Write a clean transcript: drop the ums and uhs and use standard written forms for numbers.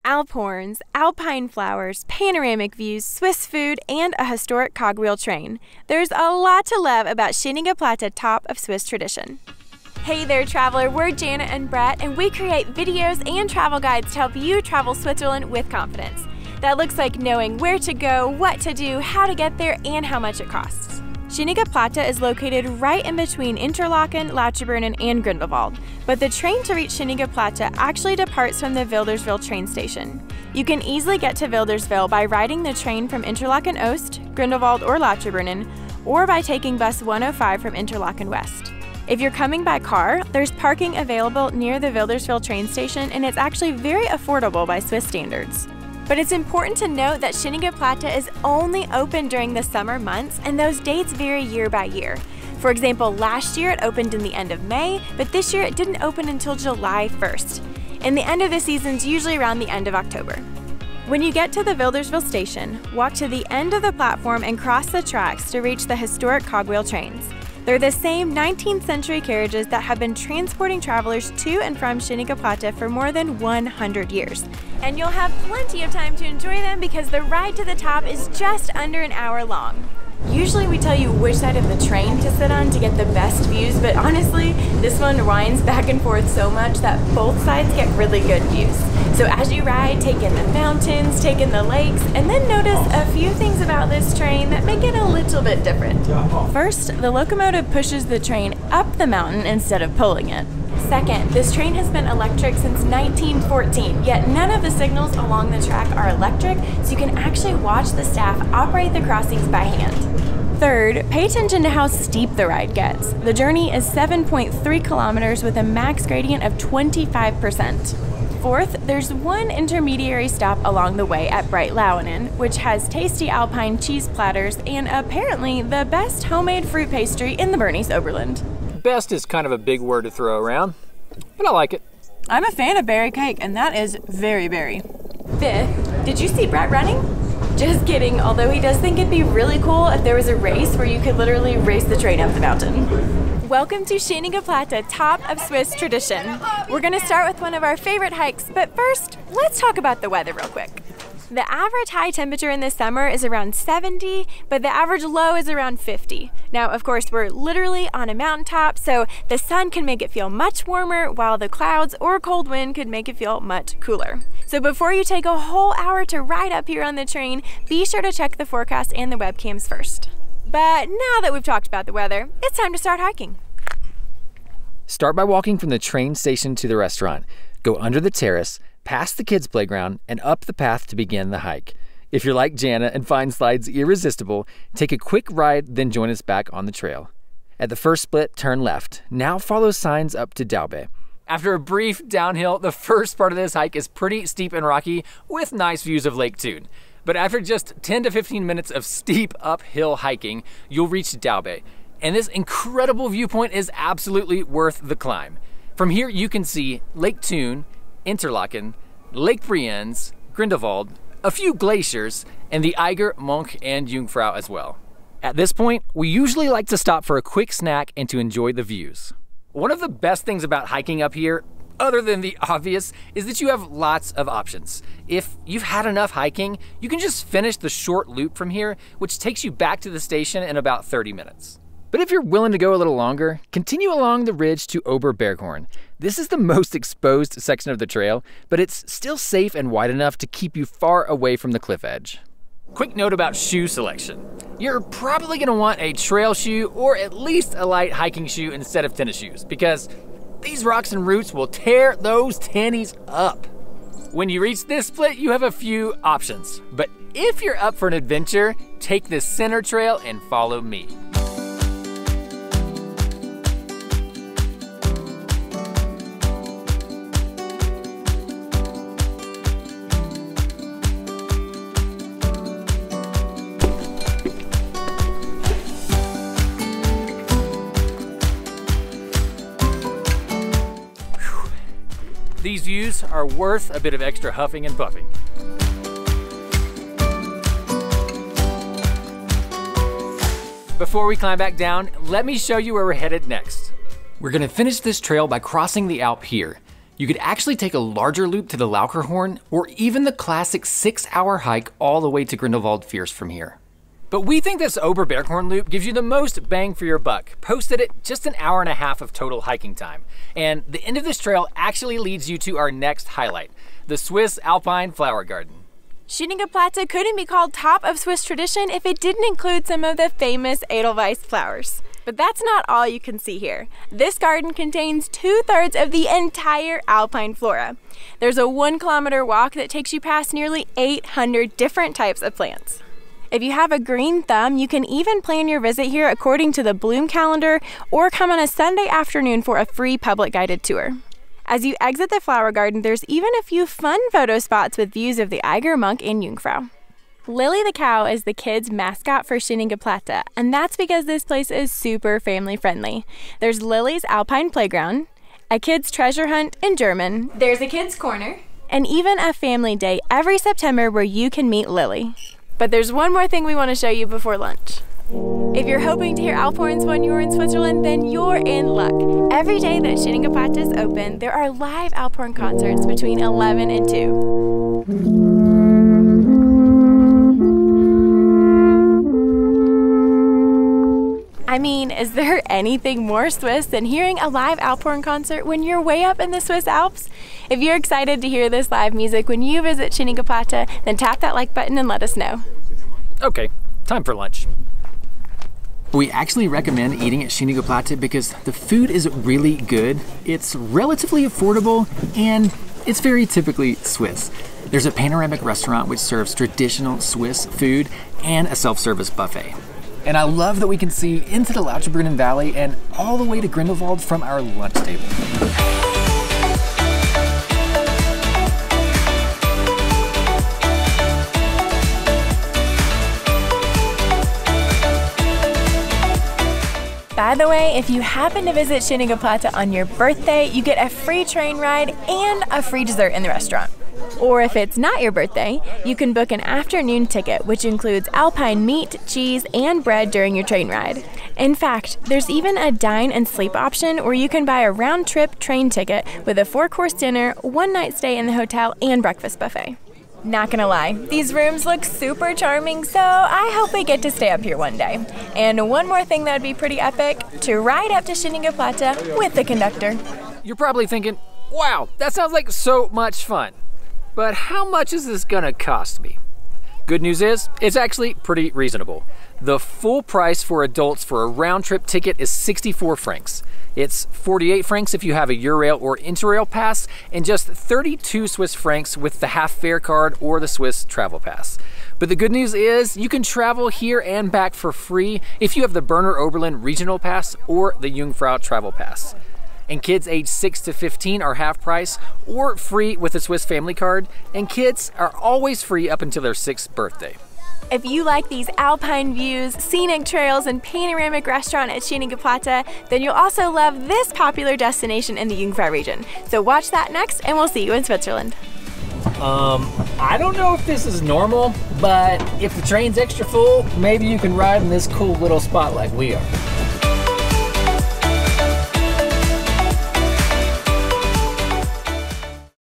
Alphorns, alpine flowers, panoramic views, Swiss food, and a historic cogwheel train. There's a lot to love about Schynige Platte, top of Swiss tradition. Hey there, traveler, we're Janet and Brett, and we create videos and travel guides to help you travel Switzerland with confidence. That looks like knowing where to go, what to do, how to get there, and how much it costs. Schynige Platte is located right in between Interlaken, Lauterbrunnen, and Grindelwald, but the train to reach Schynige Platte actually departs from the Wilderswil train station. You can easily get to Wilderswil by riding the train from Interlaken Oost, Grindelwald, or Lauterbrunnen, or by taking bus 105 from Interlaken West. If you're coming by car, there's parking available near the Wilderswil train station, and it's actually very affordable by Swiss standards. But it's important to note that Schynige Platte is only open during the summer months, and those dates vary year by year. For example, last year it opened in the end of May, but this year it didn't open until July 1st. And the end of the season's usually around the end of October. When you get to the Wilderswil station, walk to the end of the platform and cross the tracks to reach the historic cogwheel trains. They're the same 19th century carriages that have been transporting travelers to and from Schynige Platte for more than 100 years. And you'll have plenty of time to enjoy them because the ride to the top is just under an hour long. Usually we tell you which side of the train to sit on to get the best views, but honestly, this one winds back and forth so much that both sides get really good views. So as you ride, take in the mountains, take in the lakes, and then notice a few things about this train that make it a little bit different. First, the locomotive pushes the train up the mountain instead of pulling it. Second, this train has been electric since 1914, yet none of the signals along the track are electric, so you can actually watch the staff operate the crossings by hand. Third, pay attention to how steep the ride gets. The journey is 7.3 kilometers with a max gradient of 25%. Fourth, there's one intermediary stop along the way at Lauterbrunnen, which has tasty Alpine cheese platters and apparently the best homemade fruit pastry in the Bernese Oberland. Best is kind of a big word to throw around, but I like it. I'm a fan of berry cake, and that is very berry. Fifth, did you see Brett running? Just kidding, although he does think it'd be really cool if there was a race where you could literally race the train up the mountain. Welcome to Schynige Platte, top of Swiss tradition. We're gonna start with one of our favorite hikes, but first, let's talk about the weather real quick. The average high temperature in the summer is around 70, but the average low is around 50. Now, of course, we're literally on a mountaintop, so the sun can make it feel much warmer, while the clouds or cold wind could make it feel much cooler. So before you take a whole hour to ride up here on the train, be sure to check the forecast and the webcams first. But now that we've talked about the weather, it's time to start hiking. Start by walking from the train station to the restaurant. Go under the terrace, past the kids' playground, and up the path to begin the hike. If you're like Jana and find slides irresistible, take a quick ride, then join us back on the trail. At the first split, turn left. Now follow signs up to Daube. After a brief downhill, the first part of this hike is pretty steep and rocky with nice views of Lake Thun. But after just 10 to 15 minutes of steep uphill hiking, you'll reach Daube. And this incredible viewpoint is absolutely worth the climb. From here, you can see Lake Thun, Interlaken, Lake Brienz, Grindelwald, a few glaciers, and the Eiger, Mönch, and Jungfrau as well. At this point, we usually like to stop for a quick snack and to enjoy the views. One of the best things about hiking up here, other than the obvious, is that you have lots of options. If you've had enough hiking, you can just finish the short loop from here, which takes you back to the station in about 30 minutes. But if you're willing to go a little longer, continue along the ridge to Oberberghorn. This is the most exposed section of the trail, but it's still safe and wide enough to keep you far away from the cliff edge. Quick note about shoe selection. You're probably gonna want a trail shoe or at least a light hiking shoe instead of tennis shoes, because these rocks and roots will tear those tennies up. When you reach this split, you have a few options, but if you're up for an adventure, take this center trail and follow me. These views are worth a bit of extra huffing and puffing. Before we climb back down, let me show you where we're headed next. We're gonna finish this trail by crossing the Alp here. You could actually take a larger loop to the Lauterbrunnen or even the classic 6-hour hike all the way to Grindelwald from here. But we think this Oberberghorn loop gives you the most bang for your buck, posted at just an hour and a half of total hiking time. And the end of this trail actually leads you to our next highlight, the Swiss Alpine Flower Garden. Schynige Platte couldn't be called top of Swiss tradition if it didn't include some of the famous Edelweiss flowers. But that's not all you can see here. This garden contains 2/3 of the entire alpine flora. There's a 1-kilometer walk that takes you past nearly 800 different types of plants. If you have a green thumb, you can even plan your visit here according to the bloom calendar or come on a Sunday afternoon for a free public guided tour. As you exit the flower garden, there's even a few fun photo spots with views of the Eiger monk and Jungfrau. Lily the cow is the kids' mascot for Schynige Platte, and that's because this place is super family friendly. There's Lily's Alpine playground, a kids' treasure hunt in German, there's a kids' corner, and even a family day every September where you can meet Lily. But there's one more thing we want to show you before lunch. If you're hoping to hear Alphorns when you're in Switzerland, then you're in luck. Every day that Schynige Platte is open, there are live Alphorn concerts between 11 and 2. I mean, is there anything more Swiss than hearing a live Alphorn concert when you're way up in the Swiss Alps? If you're excited to hear this live music when you visit Schynige Platte, then tap that like button and let us know. Okay, time for lunch. We actually recommend eating at Schynige Platte because the food is really good, it's relatively affordable, and it's very typically Swiss. There's a panoramic restaurant which serves traditional Swiss food and a self-service buffet. And I love that we can see into the Lauterbrunnen Valley and all the way to Grindelwald from our lunch table. By the way, if you happen to visit Schynige Platte on your birthday, you get a free train ride and a free dessert in the restaurant. Or if it's not your birthday, you can book an afternoon ticket, which includes alpine meat, cheese, and bread during your train ride. In fact, there's even a dine and sleep option where you can buy a round-trip train ticket with a 4-course dinner, 1-night stay in the hotel, and breakfast buffet. Not gonna lie, these rooms look super charming, so I hope we get to stay up here one day. And one more thing that would be pretty epic, to ride up to Schynige Platte with the conductor. You're probably thinking, wow, that sounds like so much fun. But how much is this gonna cost me? Good news is, it's actually pretty reasonable. The full price for adults for a round-trip ticket is 64 francs. It's 48 francs if you have a Eurail or Interrail pass, and just 32 Swiss francs with the half fare card or the Swiss travel pass. But the good news is, you can travel here and back for free if you have the Berner Oberland Regional Pass or the Jungfrau Travel Pass. And kids age 6 to 15 are half price or free with a Swiss family card, and kids are always free up until their 6th birthday. If you like these alpine views, scenic trails, and panoramic restaurant at Schynige Platte, then you'll also love this popular destination in the Jungfrau region. So watch that next, and we'll see you in Switzerland. I don't know if this is normal, but if the train's extra full, maybe you can ride in this cool little spot like we are.